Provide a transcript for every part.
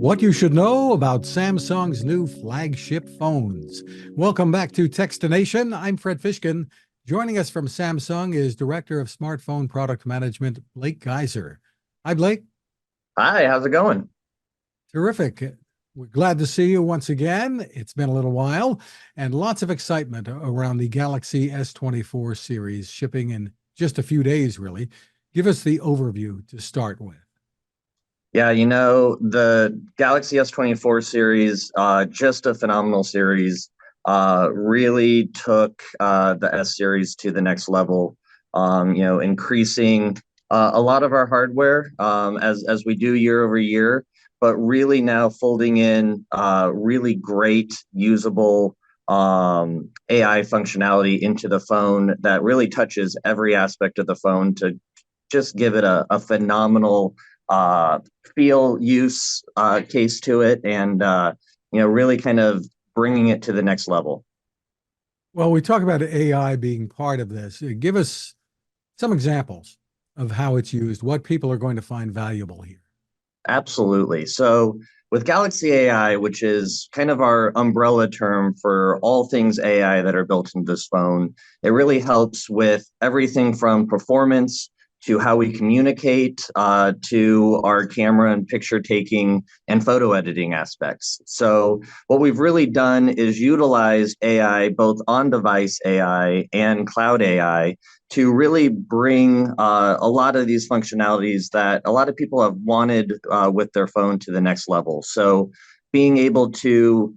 What you should know about Samsung's new flagship phones. Welcome back to Techstination. I'm Fred Fishkin. Joining us from Samsung is Director of Smartphone Product Management, Blake Gaiser. Hi, Blake. Hi, how's it going? Terrific. We're glad to see you once again. It's been a little while and lots of excitement around the Galaxy S24 series shipping in just a few days, really. Give us the overview to start with. Yeah, the Galaxy S24 series, just a phenomenal series, really took the S series to the next level, increasing a lot of our hardware as we do year over year, but really now folding in really great usable AI functionality into the phone that really touches every aspect of the phone to just give it a phenomenal uh, feel use case to it, and really kind of bringing it to the next level. Well, we talk about AI being part of this. Give us some examples of how it's used, what people are going to find valuable here. Absolutely. So with Galaxy AI, which is kind of our umbrella term for all things AI that are built into this phone, it really helps with everything from performance to how we communicate to our camera and picture taking and photo editing aspects. So what we've really done is utilize AI, both on-device AI and cloud AI, to really bring a lot of these functionalities that a lot of people have wanted with their phone to the next level. So being able to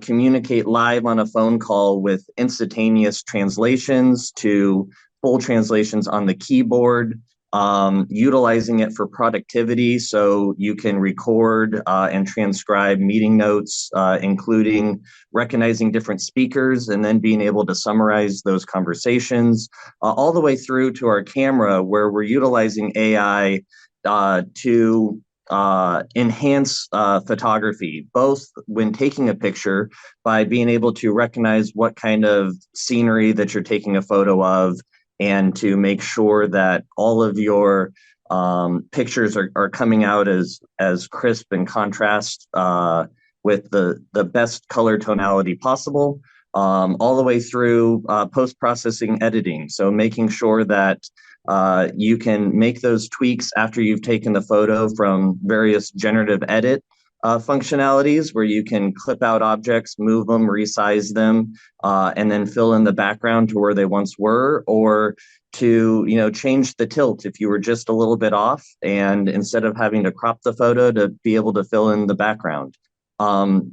communicate live on a phone call with instantaneous translations to full translations on the keyboard, utilizing it for productivity so you can record and transcribe meeting notes, including recognizing different speakers and then being able to summarize those conversations, all the way through to our camera, where we're utilizing AI to enhance photography, both when taking a picture by being able to recognize what kind of scenery that you're taking a photo of, and to make sure that all of your pictures are coming out as crisp and contrast with the best color tonality possible, all the way through post-processing editing. So making sure that you can make those tweaks after you've taken the photo from various generative edit functionalities, where you can clip out objects, move them, resize them, and then fill in the background to where they once were, or to change the tilt if you were just a little bit off, and instead of having to crop the photo, to be able to fill in the background.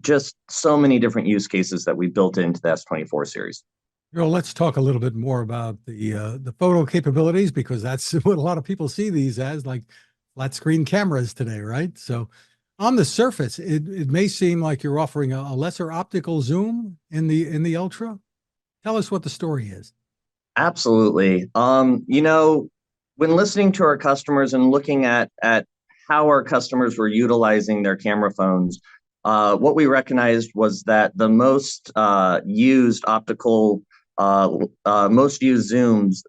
Just so many different use cases that we built into the S24 series. Well, let's talk a little bit more about the photo capabilities, because that's what a lot of people see these as, like flat screen cameras today, right? So on the surface, it may seem like you're offering a lesser optical zoom in the Ultra. Tell us what the story is. Absolutely. When listening to our customers and looking at how our customers were utilizing their camera phones, what we recognized was that the most used zooms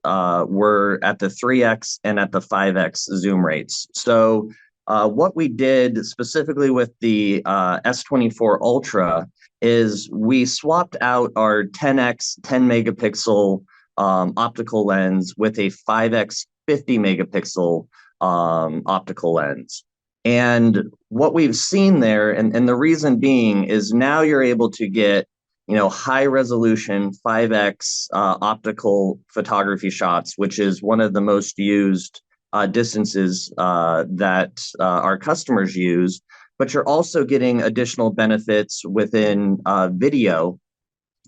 were at the 3x and at the 5x zoom rates. So what we did specifically with the S24 Ultra is we swapped out our 10x 10 megapixel optical lens with a 5x 50 megapixel optical lens. And what we've seen there, and the reason being, is now you're able to get high resolution 5x optical photography shots, which is one of the most used distances that our customers use. But you're also getting additional benefits within video,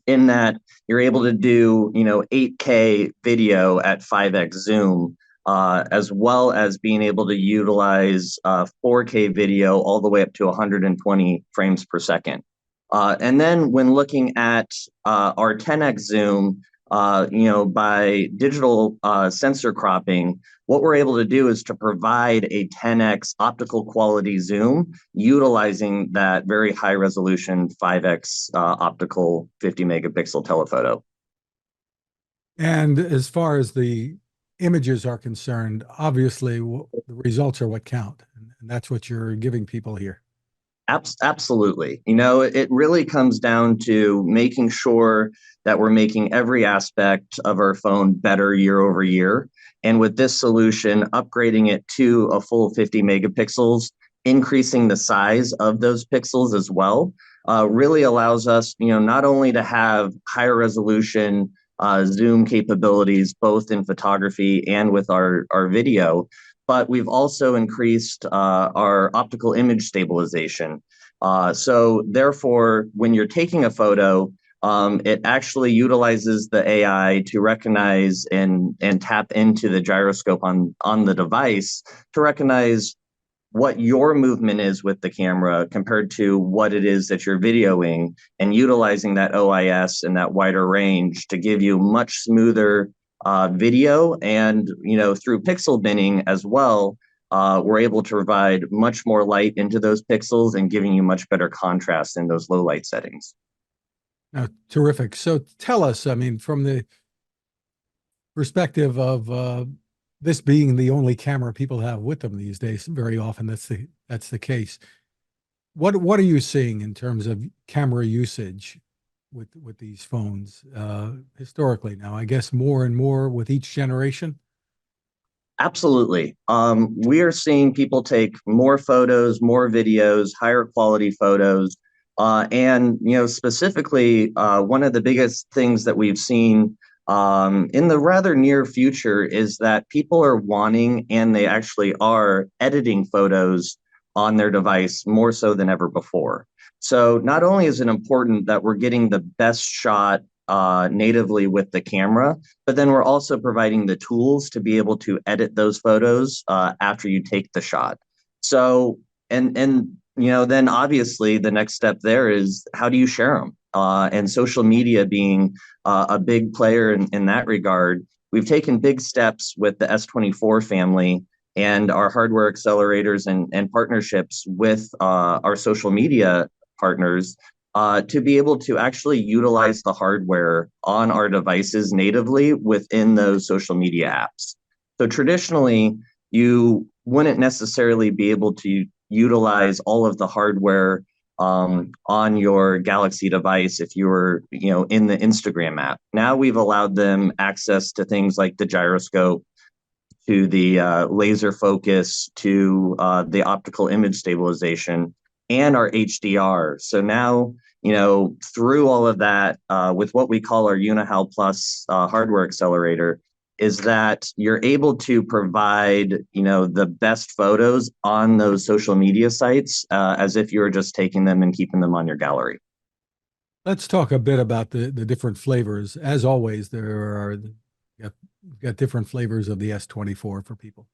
in that you're able to do 8K video at 5x zoom, as well as being able to utilize 4K video all the way up to 120 frames per second. And then when looking at our 10x zoom, by digital sensor cropping, what we're able to do is to provide a 10x optical quality zoom utilizing that very high resolution 5x optical 50 megapixel telephoto. And as far as the images are concerned, obviously the results are what count, and that's what you're giving people here. Absolutely. It really comes down to making sure that we're making every aspect of our phone better year over year. And with this solution, upgrading it to a full 50 megapixels, increasing the size of those pixels as well, really allows us, not only to have higher resolution zoom capabilities, both in photography and with our video, but we've also increased our optical image stabilization. So therefore, when you're taking a photo, it actually utilizes the AI to recognize and tap into the gyroscope on the device to recognize what your movement is with the camera compared to what it is that you're videoing, and utilizing that OIS and that wider range to give you much smoother video. And through pixel binning as well, we're able to provide much more light into those pixels and giving you much better contrast in those low light settings. Terrific. So tell us, I mean, from the perspective of this being the only camera people have with them these days, very often that's the case. What are you seeing in terms of camera usage with these phones historically? Now, I guess more and more with each generation. Absolutely. We are seeing people take more photos, more videos, higher quality photos. And, specifically, one of the biggest things that we've seen in the rather near future is that people are wanting, and they actually are editing photos on their device more so than ever before. So not only is it important that we're getting the best shot natively with the camera, but then we're also providing the tools to be able to edit those photos after you take the shot. So, and then obviously the next step there is, how do you share them? And social media being a big player in that regard, we've taken big steps with the S24 family and our hardware accelerators and partnerships with our social media partners to be able to actually utilize the hardware on our devices natively within those social media apps. So traditionally, you wouldn't necessarily be able to utilize all of the hardware on your Galaxy device if you were, in the Instagram app. Now we've allowed them access to things like the gyroscope, to the laser focus, to the optical image stabilization, and our HDR. So now, through all of that, with what we call our UniHal Plus hardware accelerator, is that you're able to provide, the best photos on those social media sites as if you were just taking them and keeping them on your gallery. Let's talk a bit about the different flavors. As always, there are got different flavors of the S24 for people.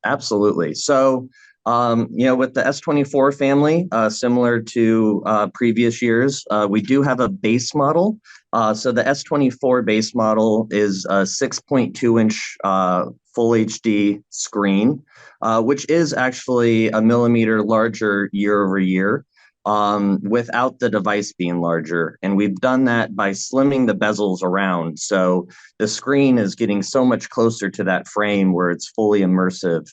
Absolutely. So, with the S24 family, similar to previous years, we do have a base model. So the S24 base model is a 6.2-inch full HD screen, which is actually a millimeter larger year over year, without the device being larger. And we've done that by slimming the bezels around. So the screen is getting so much closer to that frame where it's fully immersive.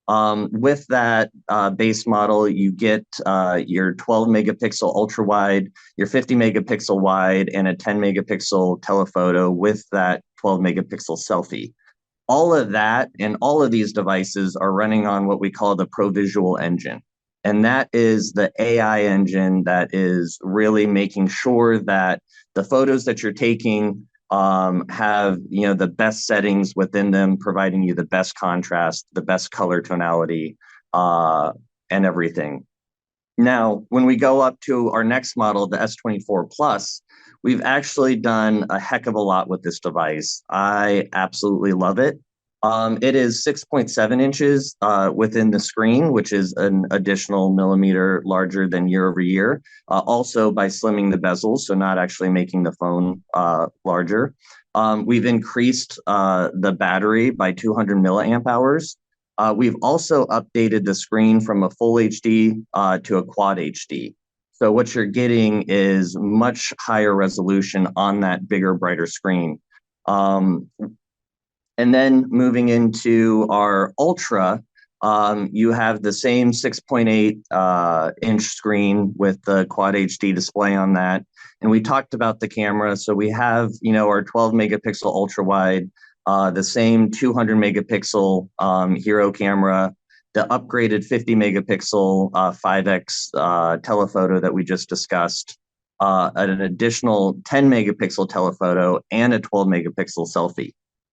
With that base model, you get your 12 megapixel ultra wide, your 50 megapixel wide, and a 10 megapixel telephoto with that 12 megapixel selfie. All of that and all of these devices are running on what we call the ProVisual engine. And that is the AI engine that is really making sure that the photos that you're taking have the best settings within them, providing you the best contrast, the best color tonality, and everything. Now, when we go up to our next model, the S24 Plus, we've actually done a heck of a lot with this device. I absolutely love it. It is 6.7 inches within the screen, which is an additional millimeter larger than year over year, also by slimming the bezels, so not actually making the phone larger. We've increased the battery by 200 milliamp hours. We've also updated the screen from a full HD to a quad HD. So what you're getting is much higher resolution on that bigger, brighter screen. And then moving into our Ultra, You have the same 6.8 inch screen with the Quad HD display on that. And we talked about the camera. So we have, our 12 megapixel ultra wide, the same 200 megapixel Hero camera, the upgraded 50 megapixel 5x telephoto that we just discussed, an additional 10 megapixel telephoto, and a 12 megapixel selfie.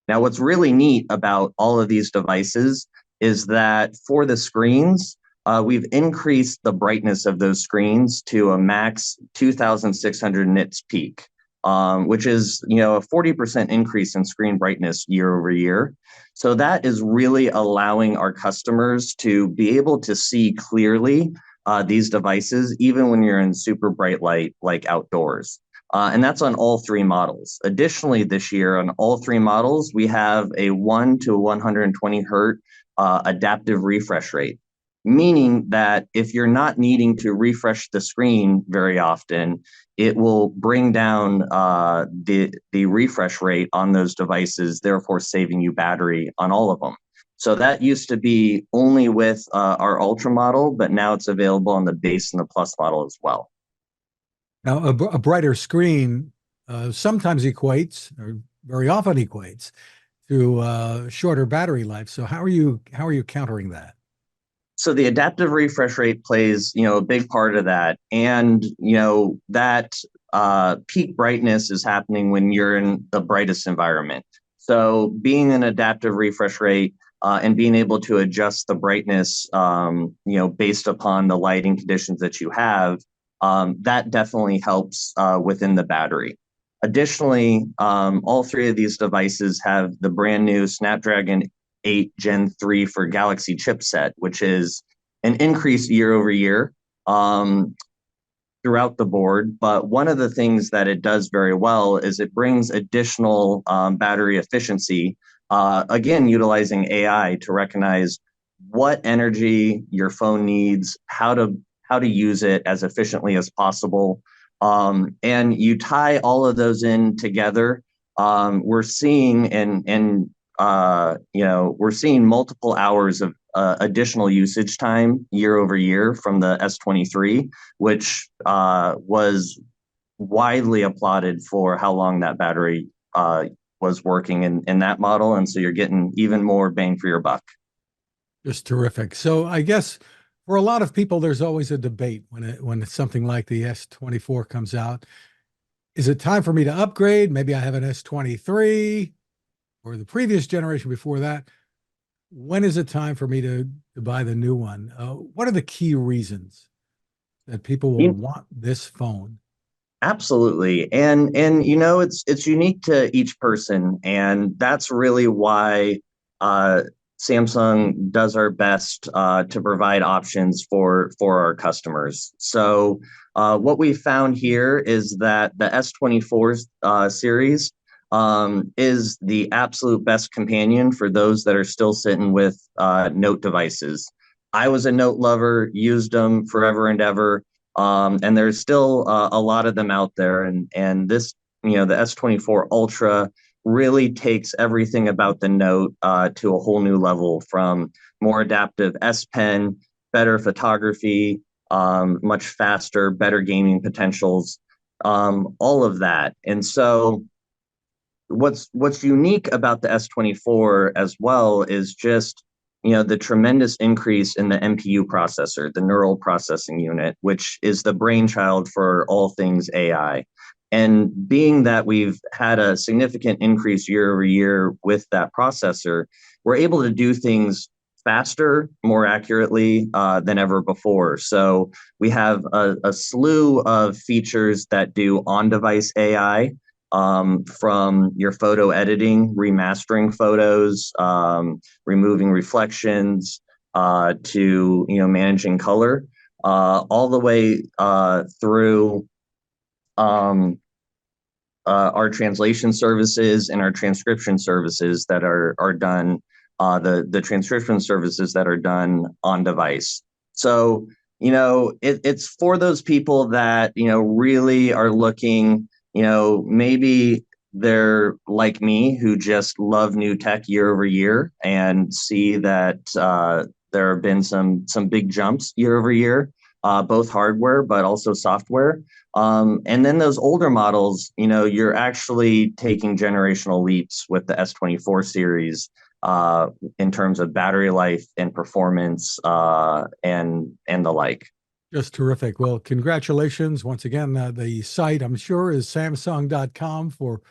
Now, what's really neat about all of these devices is that for the screens, we've increased the brightness of those screens to a max 2,600 nits peak, which is a 40% increase in screen brightness year over year. So that is really allowing our customers to be able to see clearly these devices, even when you're in super bright light, like outdoors. And that's on all three models. Additionally, this year on all three models, we have a 1 to 120 hertz adaptive refresh rate, meaning that if you're not needing to refresh the screen very often, it will bring down the refresh rate on those devices, therefore saving you battery on all of them. So that used to be only with our Ultra model, but now it's available on the base and the Plus model as well. Now, a brighter screen sometimes equates, or very often equates, to shorter battery life. So how are you countering that? So the adaptive refresh rate plays, a big part of that. And, that peak brightness is happening when you're in the brightest environment. So being an adaptive refresh rate and being able to adjust the brightness, based upon the lighting conditions that you have, that definitely helps within the battery. Additionally, all three of these devices have the brand new Snapdragon 8 Gen 3 for Galaxy chipset, which is an increase year over year throughout the board. But one of the things that it does very well is it brings additional battery efficiency, again, utilizing AI to recognize what energy your phone needs, how to use it as efficiently as possible. And you tie all of those in together. We're seeing we're seeing multiple hours of additional usage time year over year from the S23, which was widely applauded for how long that battery was working in that model. And so you're getting even more bang for your buck. Just terrific. So I guess for a lot of people, there's always a debate when it's something like the S24 comes out. Is it time for me to upgrade? Maybe I have an S23 or the previous generation before that. When is it time for me to buy the new one? What are the key reasons that people will You want this phone? Absolutely. And it's unique to each person, and that's really why uh Samsung does our best to provide options for our customers. So what we found here is that the S24 series is the absolute best companion for those that are still sitting with Note devices. I was a Note lover, used them forever and ever, and there's still a lot of them out there. And this, the S24 Ultra really takes everything about the Note to a whole new level, from more adaptive S Pen, better photography, much faster, better gaming potentials, all of that. And so what's unique about the S24 as well is just the tremendous increase in the NPU processor, the neural processing unit, which is the brainchild for all things AI. And being that we've had a significant increase year over year with that processor, we're able to do things faster, more accurately than ever before. So we have a slew of features that do on-device AI, from your photo editing, remastering photos, removing reflections, to managing color, all the way through um, our translation services and our transcription services that are done. The transcription services that are done on device. So it's for those people that really are looking, maybe they're like me who just love new tech year over year and see that there have been some big jumps year over year, both hardware but also software. And then those older models, you're actually taking generational leaps with the S24 series in terms of battery life and performance and the like. Just terrific. Well, congratulations once again. The site, I'm sure, is Samsung.com for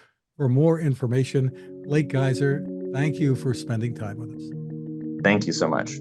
more information. Blake Gaiser, thank you for spending time with us. Thank you so much.